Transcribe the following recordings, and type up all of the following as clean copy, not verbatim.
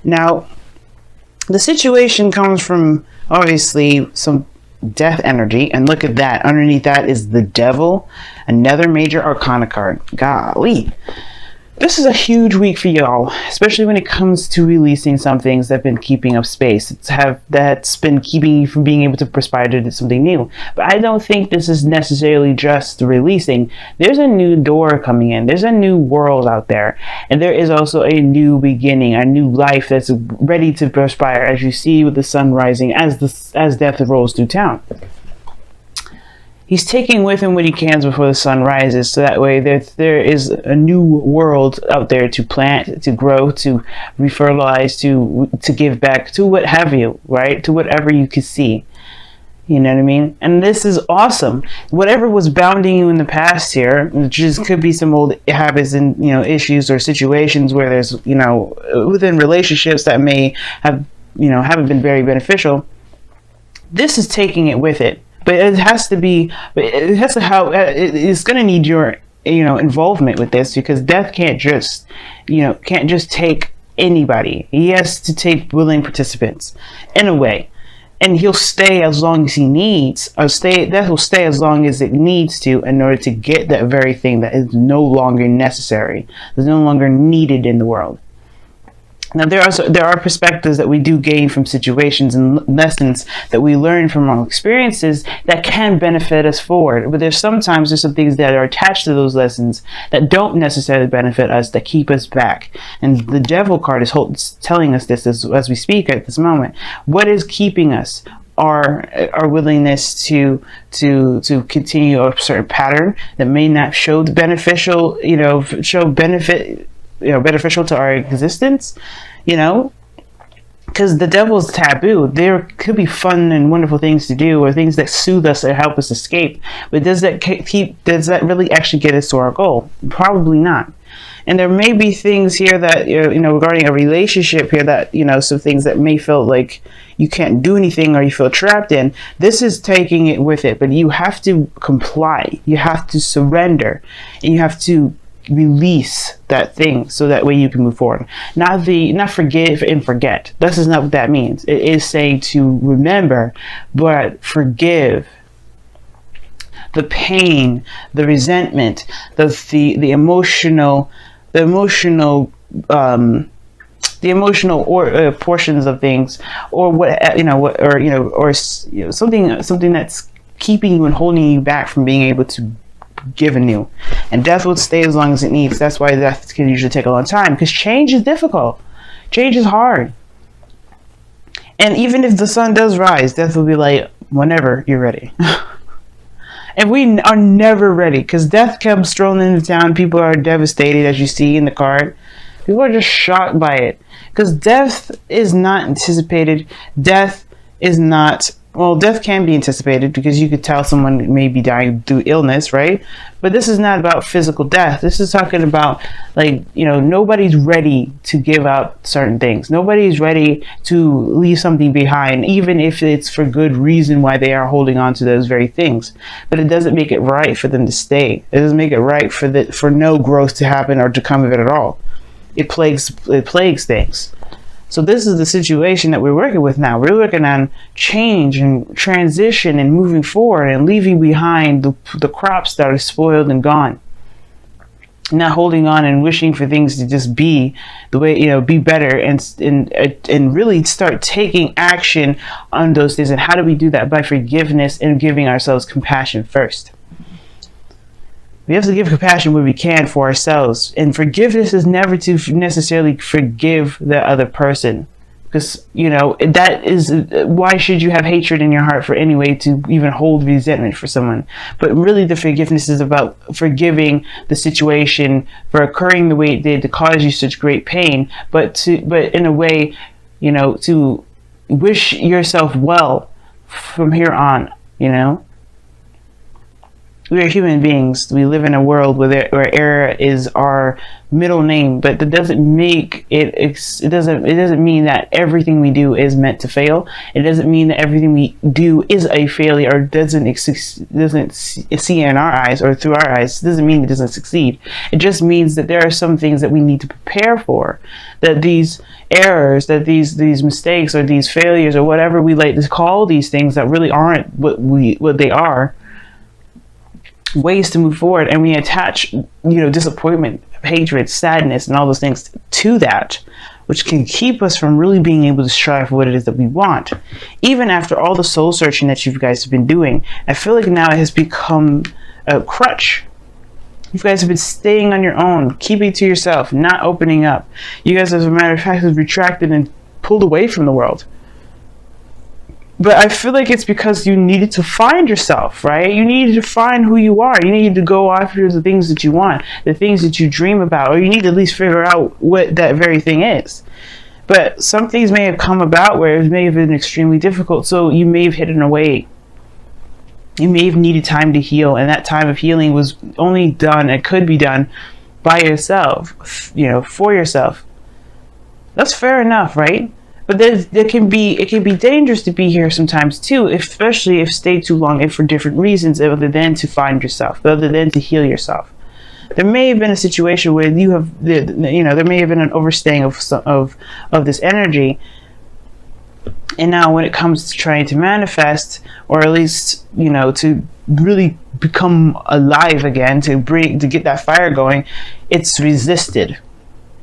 Now, the situation comes from obviously some death energy, and look at that. Underneath that is the devil, another major arcana card. Golly. This is a huge week for y'all, especially when it comes to releasing some things that have been keeping up space. That's been keeping you from being able to perspire to something new. But I don't think this is necessarily just releasing. There's a new door coming in. There's a new world out there. And there is also a new beginning, a new life that's ready to perspire, as you see with the sun rising as death rolls through town. He's taking with him what he can before the sun rises, so that way there is a new world out there to plant, to grow, to refertilize, to give back, to what have you, right? To whatever you could see. You know what I mean? And this is awesome. Whatever was bounding you in the past here, which just could be some old habits and, you know, issues or situations where there's, you know, within relationships that may have, you know, haven't been very beneficial. This is taking it with it. But it has to be, it's going to need your, you know, involvement with this, because death can't just take anybody. He has to take willing participants in a way. And he'll stay as long as he needs, death will stay as long as it needs to in order to get that very thing that is no longer necessary, is no longer needed in the world. Now, there are perspectives that we do gain from situations and lessons that we learn from our experiences that can benefit us forward. But there's some things that are attached to those lessons that don't necessarily benefit us, that keep us back. And the Devil card is telling us this as we speak at this moment. What is keeping us? Our willingness to continue a certain pattern that may not show the beneficial, beneficial to our existence, you know, because the devil's taboo. There could be fun and wonderful things to do, or things that soothe us or help us escape, but does that really actually get us to our goal? Probably not. And there may be things here that, you know, regarding a relationship here that, you know, some things that may feel like you can't do anything or you feel trapped in. This is taking it with it, but you have to comply. You have to surrender, and you have to release that thing so that way you can move forward. Not forgive and forget. This is not what that means. It is saying to remember, but forgive. The pain, the resentment, the emotional portions of things, or something that's keeping you and holding you back from being able to give anew. And death will stay as long as it needs. That's why death can usually take a long time, because change is difficult. Change is hard. And even if the sun does rise, death will be like, whenever you're ready. And we are never ready, because death comes strolling into town. People are devastated, as you see in the card. People are just shocked by it, because death is not anticipated. Death can be anticipated, because you could tell someone may be dying through illness, right? But this is not about physical death. This is talking about, like, you know, nobody's ready to give up certain things. Nobody's ready to leave something behind, even if it's for good reason why they are holding on to those very things. But it doesn't make it right for them to stay. It doesn't make it right for no growth to happen or to come of it at all. It plagues things. So this is the situation that we're working with now. We're working on change and transition and moving forward and leaving behind the crops that are spoiled and gone. Not holding on and wishing for things to just be the way, you know, be better, and really start taking action on those things. And how do we do that? By forgiveness and giving ourselves compassion first. We have to give compassion where we can for ourselves. And forgiveness is never to necessarily forgive the other person. Because, you know, that is, why should you have hatred in your heart for any way to even hold resentment for someone? But really the forgiveness is about forgiving the situation for occurring the way it did to cause you such great pain. But in a way, you know, to wish yourself well from here on, you know. We are human beings. We live in a world where error is our middle name, but that doesn't make it. It doesn't mean that everything we do is meant to fail. It doesn't mean that everything we do is a failure or doesn't see in our eyes or through our eyes. It doesn't mean it doesn't succeed. It just means that there are some things that we need to prepare for. That these errors, that these mistakes or these failures or whatever we like to call these things that really aren't what they are. Ways to move forward, and we attach disappointment, hatred, sadness, and all those things to that, which can keep us from really being able to strive for what it is that we want. Even after all the soul searching that you guys have been doing, I feel like now it has become a crutch. You guys have been staying on your own, keeping to yourself, not opening up. You guys, as a matter of fact, have retracted and pulled away from the world. But I feel like it's because you needed to find yourself, right? You needed to find who you are. You needed to go after the things that you want, the things that you dream about, or you need to at least figure out what that very thing is. But some things may have come about where it may have been extremely difficult, so you may have hidden away. You may have needed time to heal, and that time of healing was only done, it could be done by yourself, for yourself. That's fair enough, right? But it can be dangerous to be here sometimes too, especially if stayed too long and for different reasons other than to find yourself, other than to heal yourself. There may have been a situation where there may have been an overstaying of this energy, and now when it comes to trying to manifest, or at least to really become alive again, to get that fire going, it's resisted.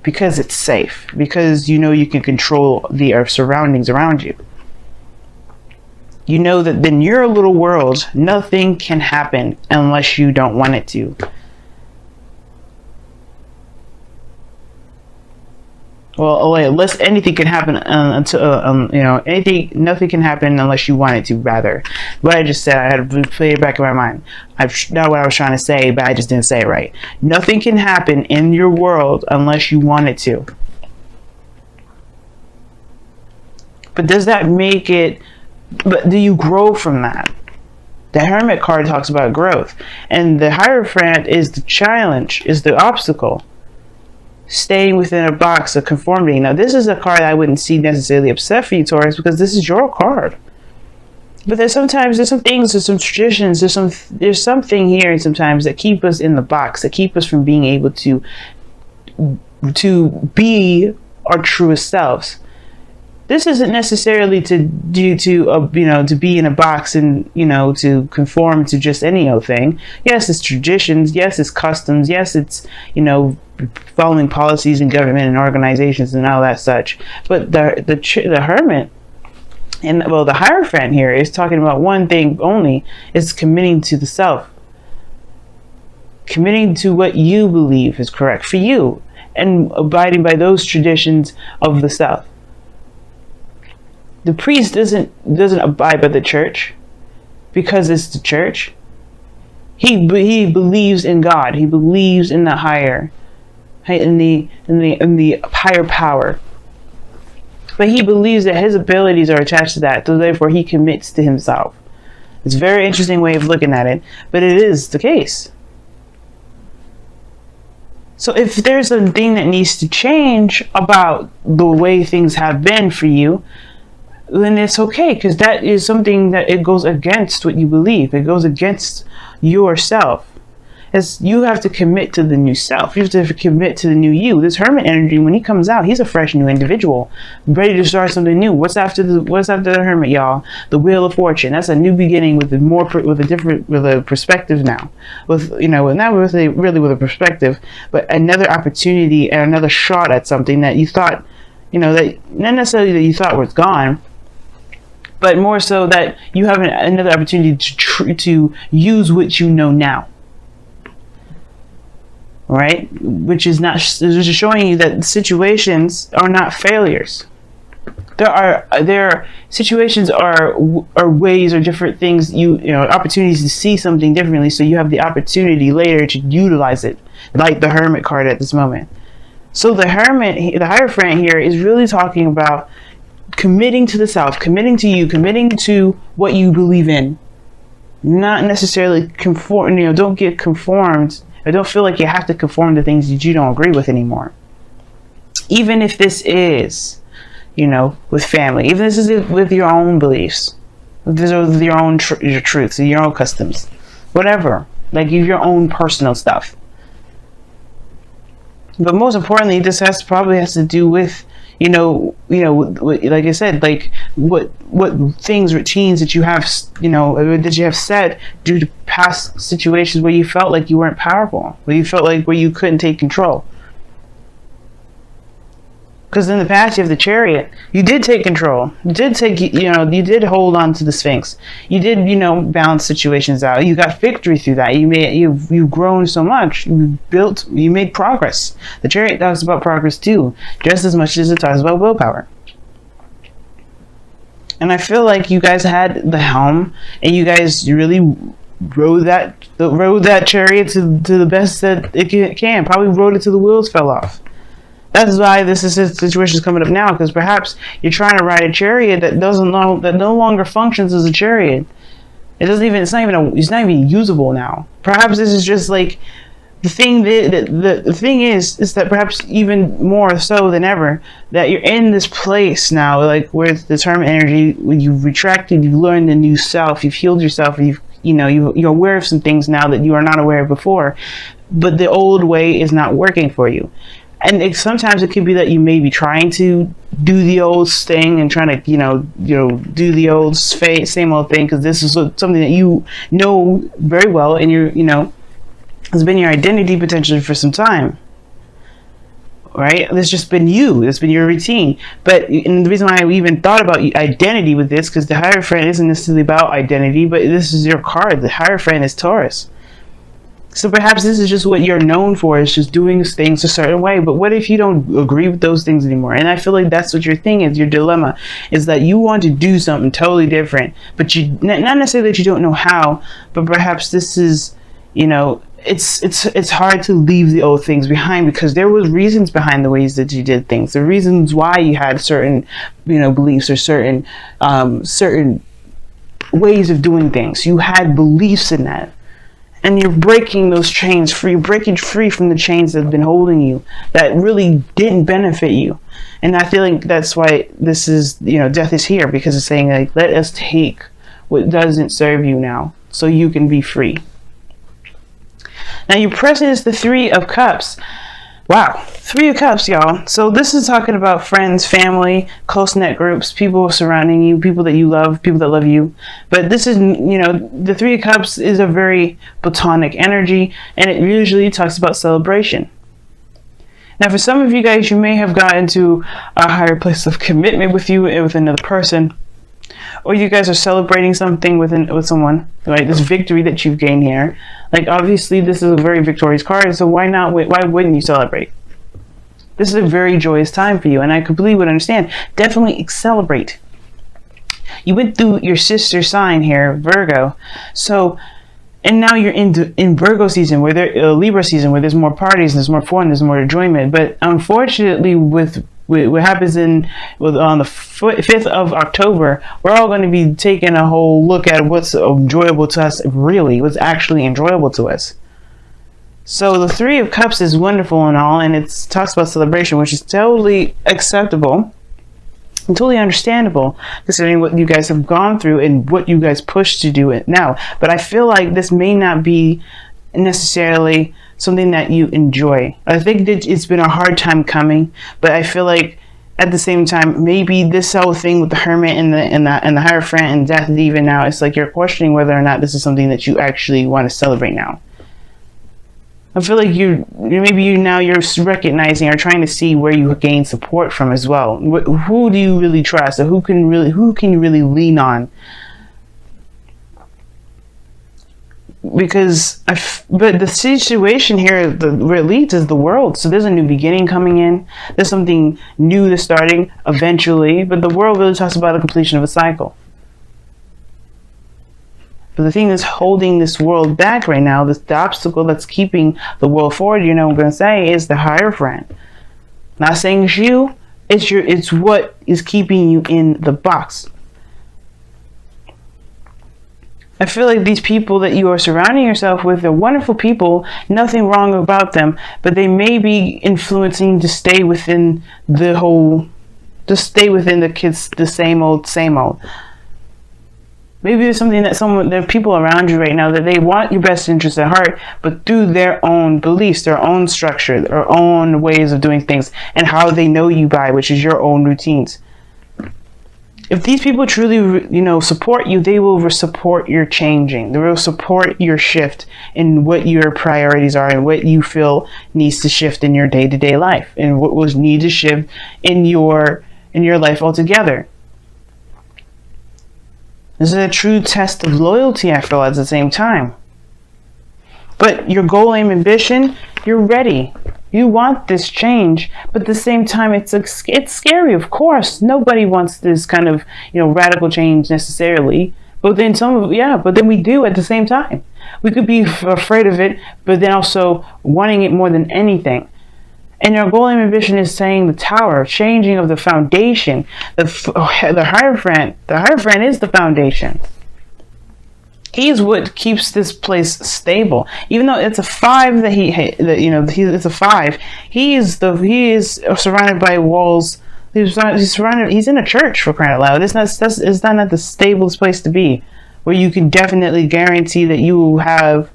Because it's safe, because you can control the surroundings around you. You know that in your little world, nothing can happen unless you don't want it to. Well, unless anything can happen nothing can happen unless you want it to. Rather, what I just said, I had to play it back in my mind. I've know what I was trying to say, but I just didn't say it right. Nothing can happen in your world unless you want it to. But does that make it? But do you grow from that? The Hermit card talks about growth, and the Hierophant is the challenge, is the obstacle. Staying within a box of conformity. Now, this is a card I wouldn't see necessarily upset for you, Taurus, because this is your card. But there's some things, there's some traditions, there's something here sometimes that keep us in the box, that keep us from being able to be our truest selves. This isn't necessarily to be in a box and to conform to just any old thing. Yes, it's traditions. Yes, it's customs. Yes, it's following policies and government and organizations and all that such. But the Hermit and the Hierophant here is talking about one thing only: is committing to the self, committing to what you believe is correct for you, and abiding by those traditions of the self. The priest doesn't abide by the church because it's the church. He believes in God. He believes in the higher, in the higher power. But he believes that his abilities are attached to that, so therefore he commits to himself. It's a very interesting way of looking at it, but it is the case. So if there's a thing that needs to change about the way things have been for you, then it's okay, because that is something that it goes against what you believe. It goes against yourself. As you have to commit to the new self. You have to commit to the new you. This Hermit energy, when he comes out, he's a fresh new individual, ready to start something new. What's after the Hermit, y'all? The Wheel of Fortune. That's a new beginning with a perspective now. With not really with a perspective, but another opportunity and another shot at something that you thought, that not necessarily that you thought was gone, but more so that you have another opportunity to use what you know now. Right? Which is showing you that situations are not failures. Situations are ways or different things, opportunities to see something differently, so you have the opportunity later to utilize it, like the Hermit card at this moment. So the Hierophant here is really talking about committing to the self, committing to you, committing to what you believe in. not necessarily conform, don't get conformed, or don't feel like you have to conform to things that you don't agree with anymore. Even if this is, with family, even if this is with your own beliefs, if this is with your own your truths, your own customs, whatever, like your own personal stuff. But most importantly, this probably has to do with, like I said, like what things, routines that you have, that you have set due to past situations where you felt like you weren't powerful, where you felt like where you couldn't take control. Because in the past, you have the Chariot. You did take control. You did take, you did hold on to the Sphinx. You did, balance situations out. You got victory through that. You've grown so much. You made progress. The Chariot talks about progress too, just as much as it talks about willpower. And I feel like you guys had the helm, and you guys really rode that Chariot to the best that it can. Probably rode it till the wheels fell off. That's why this situation is coming up now, because perhaps you're trying to ride a chariot that no longer functions as a chariot. It's not even usable now. Perhaps this is just like the thing. The thing is that perhaps even more so than ever, that you're in this place now, like where the term energy, when you've retracted, you've learned a new self, you've healed yourself, you're aware of some things now that you are not aware of before, but the old way is not working for you. And sometimes it could be that you may be trying to do the old thing and trying to, do the old same old thing, because this is something that you know very well, and has been your identity potentially for some time. Right? There's just been you. It's been your routine. And the reason why I even thought about identity with this, because the Hierophant isn't necessarily about identity, but this is your card. The Hierophant is Taurus. So perhaps this is just what you're known for, is just doing things a certain way. But what if you don't agree with those things anymore? And I feel like that's what your thing is, your dilemma, is that you want to do something totally different, but you not necessarily that you don't know how, but perhaps this is, it's hard to leave the old things behind, because there was reasons behind the ways that you did things. The reasons why you had certain, beliefs, or certain ways of doing things. You had beliefs in that. And you're breaking those chains free. You're breaking free from the chains that have been holding you, that really didn't benefit you. And I feel like that's why this is, death is here, because it's saying, like, let us take what doesn't serve you now, so you can be free. Now, your present is the Three of Cups. Wow, Three of Cups, y'all. So this is talking about friends, family, close-knit groups, people surrounding you, people that you love, people that love you. But this is, the Three of Cups is a very platonic energy, and it usually talks about celebration. Now, for some of you guys, you may have gotten to a higher place of commitment with another person, or you guys are celebrating something with someone, right? This victory that you've gained here. Like, obviously, this is a very victorious card, so why wouldn't you celebrate? This is a very joyous time for you, and I completely would understand. Definitely celebrate. You went through your sister sign here, Virgo, and now you're in Virgo season, Libra season, where there's more parties, there's more fun, there's more enjoyment. But unfortunately, with what happens on the 5th of October, we're all going to be taking a whole look at what's enjoyable to us, really, what's actually enjoyable to us. So the Three of Cups is wonderful and all, and it talks about celebration, which is totally acceptable and totally understandable, considering what you guys have gone through and what you guys push to do it now. But I feel like this may not be necessarily something that you enjoy. I think that it's been a hard time coming, but I feel like at the same time, maybe this whole thing with the Hermit and the Hierophant and Death, even now, it's like you're questioning whether or not this is something that you actually want to celebrate now. I feel like you're recognizing or trying to see where you gain support from as well. Who do you really trust, or who can you really lean on? But the situation here, where it leads, is the world. So there's a new beginning coming in. There's something new that's starting eventually. But the world really talks about the completion of a cycle. But the thing that's holding this world back right now, the obstacle that's keeping the world forward, I'm going to say, is the Hierophant. Not saying it's you, it's what is keeping you in the box. I feel like these people that you are surrounding yourself with are wonderful people, nothing wrong about them, but they may be influencing to stay within the kids, the same old, same old. Maybe there's something that there are people around you right now that they want your best interest at heart, but through their own beliefs, their own structure, their own ways of doing things, and how they know you by, which is your own routines. If these people truly, support you, they will support your changing. They will support your shift in what your priorities are and what you feel needs to shift in your day-to-day life, and what will need to shift in your life altogether. This is a true test of loyalty, I feel, at the same time. But your goal, aim, ambition, you're ready. You want this change, but at the same time, it's scary, of course. Nobody wants this kind of, radical change necessarily. But then but then we do at the same time. We could be afraid of it, but then also wanting it more than anything. And your goal and ambition is saying the tower, changing of the foundation. The Hierophant is the foundation. He's what keeps this place stable. Even though it's a 5 it's a 5. He is surrounded by walls. He's in a church, for crying out loud. It's not the stablest place to be, where you can definitely guarantee that you have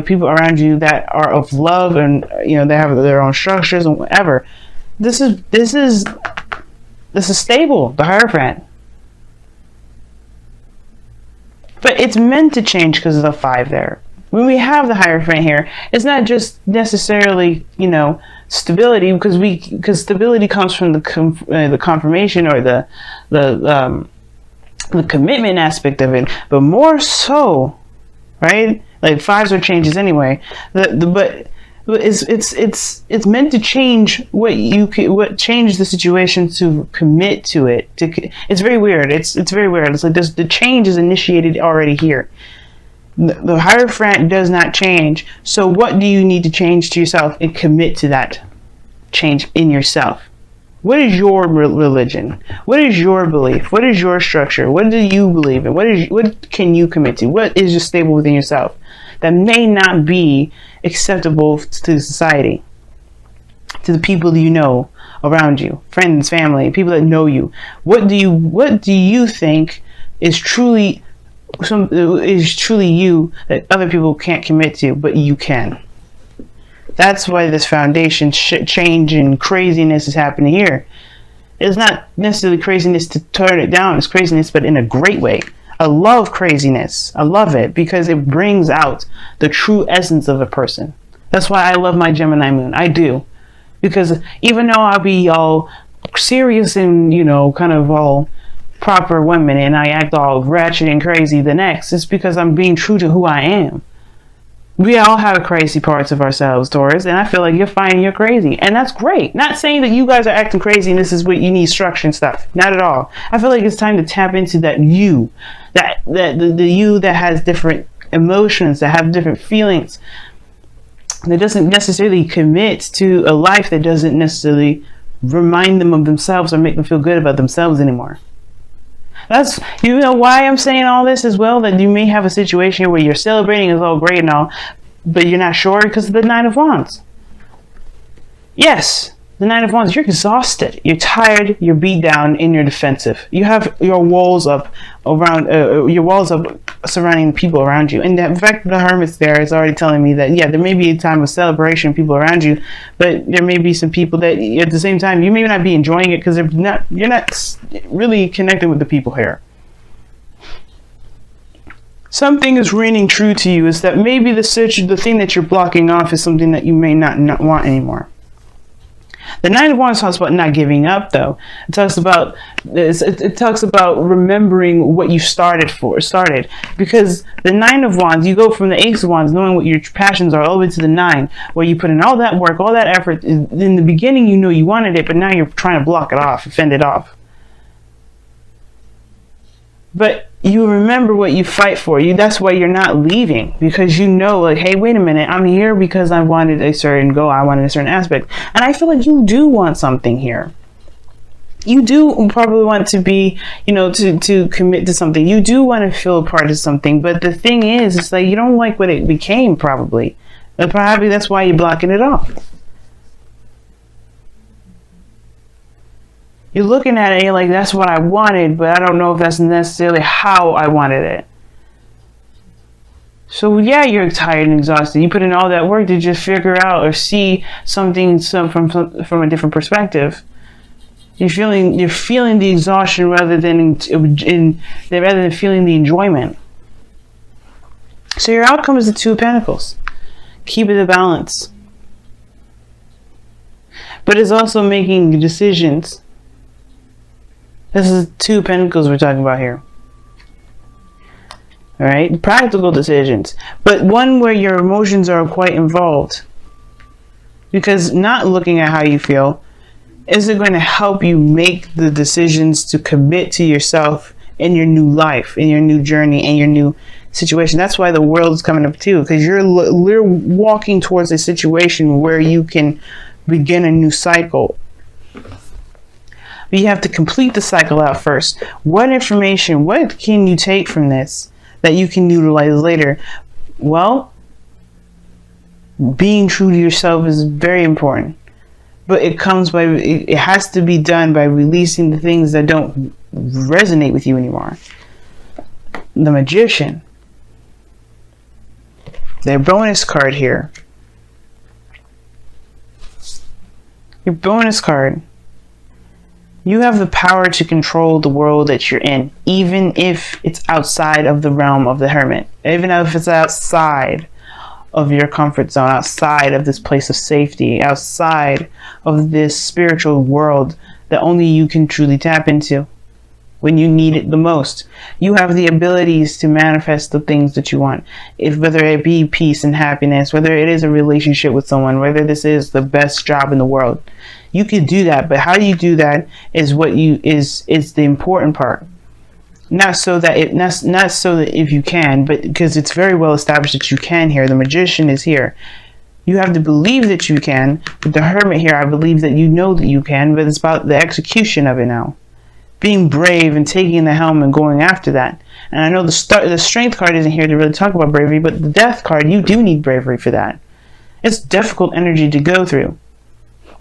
people around you that are of love, and they have their own structures and whatever. This is stable, the Hierophant. But it's meant to change because of the 5 there. When we have the Hierophant here, it's not just necessarily, stability, because stability comes from the confirmation or the commitment aspect of it, but more so, right? Like 5s are changes anyway. But it's meant to change what change the situation to commit to it. It's very weird. It's very weird. It's like the change is initiated already here. The Hierophant does not change. So what do you need to change to yourself and commit to that change in yourself? What is your religion? What is your belief? What is your structure? What do you believe in? What can you commit to? What is just stable within yourself that may not be acceptable to society, to the people that you know around you, friends, family, people that know you? What do you think is truly you that other people can't commit to, but you can? That's why this foundation change and craziness is happening here. It's not necessarily craziness to turn it down. It's craziness, but in a great way. I love craziness. I love it because it brings out the true essence of a person. That's why I love my Gemini moon. I do. Because even though I'll be all serious and, kind of all proper women, and I act all ratchet and crazy the next, it's because I'm being true to who I am. We all have crazy parts of ourselves, Taurus, and I feel like you're finding you're crazy, and that's great. Not saying that you guys are acting crazy and this is what you need, structure and stuff. Not at all. I feel like it's time to tap into that you, the you that has different emotions, that have different feelings, that doesn't necessarily commit to a life that doesn't necessarily remind them of themselves or make them feel good about themselves anymore. That's, why I'm saying all this as well, that you may have a situation where you're celebrating is all great and all, but you're not sure because of the 9 of Wands. Yes, the 9 of Wands, you're exhausted, you're tired, you're beat down, and you're defensive. You have your walls up surrounding people around you. And the fact that the Hermit's there is already telling me that, there may be a time of celebration, people around you, but there may be some people that at the same time, you may not be enjoying it because you're not really connecting with the people here. Something is ringing true to you is that maybe the thing that you're blocking off is something that you may not want anymore. The 9 of Wands talks about not giving up, though. It talks about remembering what you started. Because the 9 of Wands, you go from the Ace of Wands, knowing what your passions are, all the way to the 9, where you put in all that work, all that effort. In the beginning, you wanted it, but now you're trying to block it off, fend it off. But you remember what you fight for. That's why you're not leaving, because like, hey, wait a minute, I'm here because I wanted a certain goal, I wanted a certain aspect, and I feel like you do want something here. You do probably want to be, to commit to something. You do want to feel a part of something. But the thing is, it's like you don't like what it became, probably. And probably that's why you're blocking it off. You're looking at it and you're like, that's what I wanted, but I don't know if that's necessarily how I wanted it. So yeah, you're tired and exhausted. You put in all that work to just figure out or see something from a different perspective. You're feeling the exhaustion rather than feeling the enjoyment. So your outcome is the Two of Pentacles. Keep it a balance. But it's also making decisions. This is Two of Pentacles we're talking about here. All right, practical decisions, but one where your emotions are quite involved. Because not looking at how you feel isn't going to help you make the decisions to commit to yourself in your new life, in your new journey, in your new situation. That's why the world is coming up too, because you're walking towards a situation where you can begin a new cycle. But you have to complete the cycle out first. What information, what can you take from this that you can utilize later? Well, being true to yourself is very important. But it has to be done by releasing the things that don't resonate with you anymore. The Magician. Their bonus card here. Your bonus card. You have the power to control the world that you're in, even if it's outside of the realm of the Hermit. Even if it's outside of your comfort zone, outside of this place of safety, outside of this spiritual world that only you can truly tap into when you need it the most. You have the abilities to manifest the things that you want, whether it be peace and happiness, whether it is a relationship with someone, whether this is the best job in the world. You could do that, but how you do that is is the important part. Not so that if you can, but because it's very well established that you can here. The Magician is here. You have to believe that you can. With the Hermit here, I believe that you know that you can, but it's about the execution of it now. Being brave and taking the helm and going after that. And I know the Strength card isn't here to really talk about bravery, but the Death card, you do need bravery for that. It's difficult energy to go through.